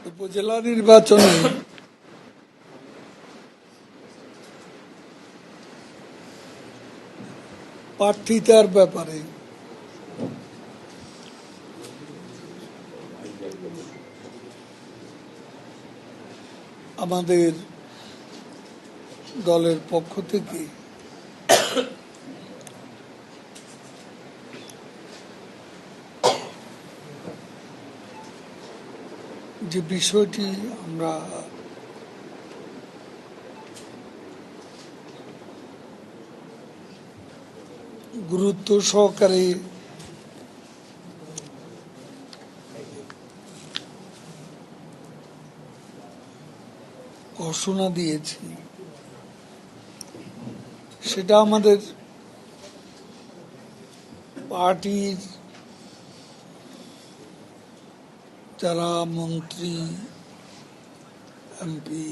উপজেলা নির্বাচনে প্রার্থিতার ব্যাপারে আমাদের দলের পক্ষ থেকে যে বিষয়টি আমরা গুরুত্ব সহকারে ঘোষণা দিয়েছি, সেটা আমাদের পার্টির যারা মন্ত্রী, এমপি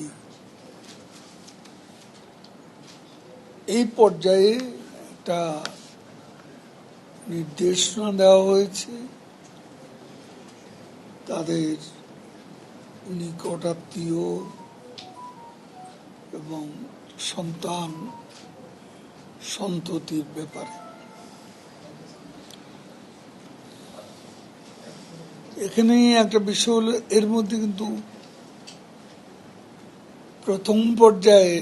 এই পর্যায়ে একটা নির্দেশনা দেওয়া হয়েছে তাদের নিকটাত্মীয় এবং সন্তান সন্ততির ব্যাপারে। এখানে একটা বিষয় হলো, এর মধ্যে কিন্তু প্রথম পর্যায়ে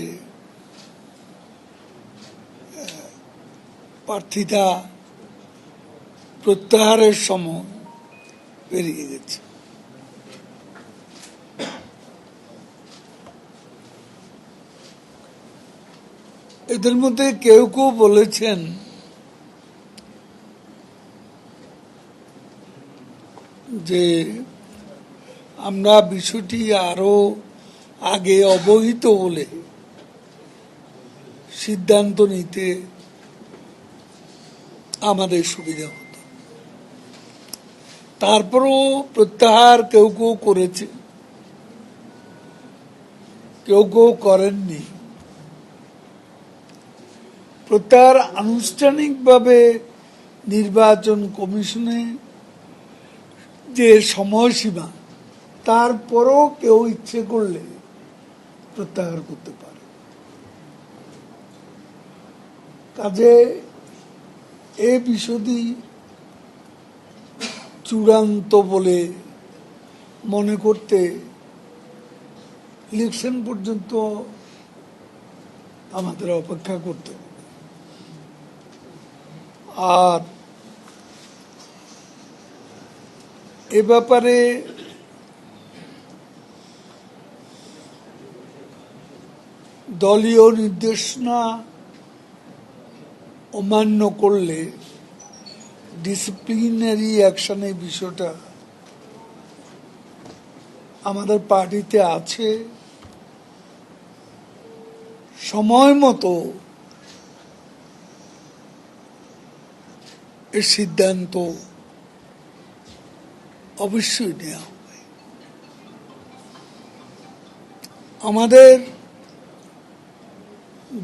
প্রার্থিতা প্রত্যাহারের সময় পেরিয়ে গেছে। এদের মধ্যে কেউ কেউ বলেছেন যে আমরা বিষয়টি আরো আগে অবহিত হলে সিদ্ধান্ত নিতে আমাদের সুবিধা হতো। তারপরও প্রত্যাহার কেউ কেউ করেছে, কেউ কেউ করেননি। প্রত্যাহার আনুষ্ঠানিকভাবে নির্বাচন কমিশনে যে সময়সীমা, তারপরও কেউ ইচ্ছে করলে প্রত্যাহার করতে পারে। কাজে এই বিষয়টি চূড়ান্ত বলে মনে করতে ইলেকশন পর্যন্ত আমাদের অপেক্ষা করতে হবে। আর এ ব্যাপারে দলীয় নির্দেশনা অমান্য করলে ডিসিপ্লিনারি অ্যাকশনের বিষয়টা আমাদের পার্টিতে আছে। সময় মতো এর সিদ্ধান্ত অবশ্যই নেওয়া হবে। আমাদের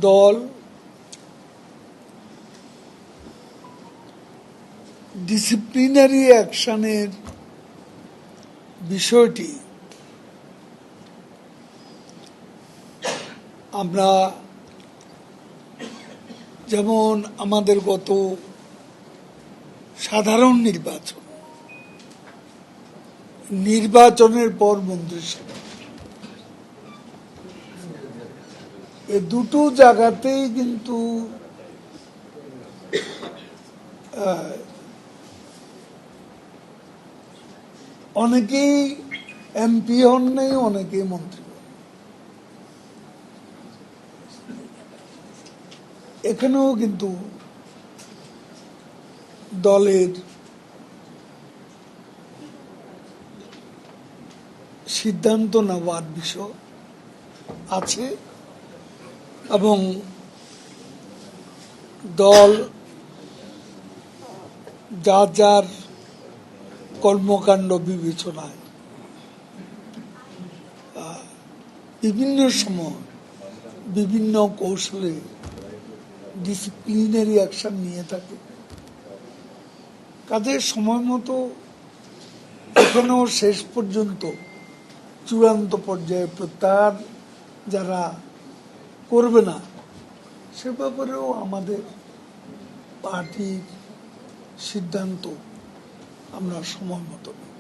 দল ডিসিপ্লিনারি অ্যাকশনের বিষয়টি আমরা যেমন আমাদের গত সাধারণ নির্বাচনের পর মন্ত্রিসভা, এ দুটো জায়গাতেই কিন্তু অনেকেই এমপি হন নাই, অনেকেই মন্ত্রী হন। এখানেও কিন্তু দলের সিদ্ধান্ত নেওয়ার বিষয় আছে এবং দল যার যার কর্মকাণ্ড বিবেচনায় বিভিন্ন সময় বিভিন্ন কৌশলে ডিসিপ্লিনারি অ্যাকশন নিয়ে থাকে। কাজে সময় মতো এখনো শেষ পর্যন্ত চূড়ান্ত পর্যায়ে প্রত্যাহার যারা করবে না সে ব্যাপারেও আমাদের পার্টির সিদ্ধান্ত আমরা সময় মতো নেব।